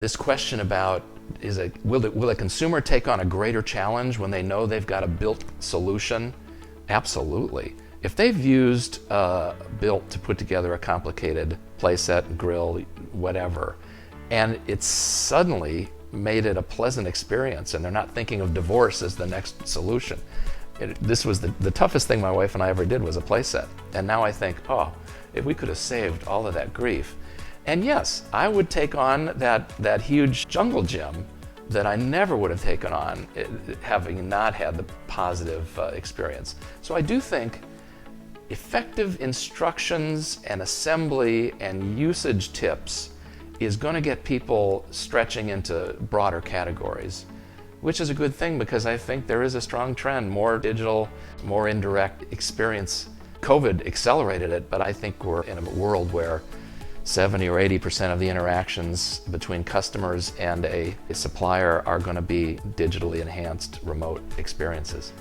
This question about will a consumer take on a greater challenge when they know they've got a built solution? Absolutely. If they've used built to put together a complicated playset, grill, whatever, and it's suddenly made it a pleasant experience and they're not thinking of divorce as the next solution. This was the toughest thing my wife and I ever did was a playset. And now I think, oh, if we could have saved all of that grief. And yes, I would take on that huge jungle gym that I never would have taken on having not had the positive experience. So I do think effective instructions and assembly and usage tips is going to get people stretching into broader categories, which is a good thing because I think there is a strong trend, more digital, more indirect experience. COVID accelerated it, but I think we're in a world where 70 or 80% of the interactions between customers and a supplier are going to be digitally enhanced remote experiences.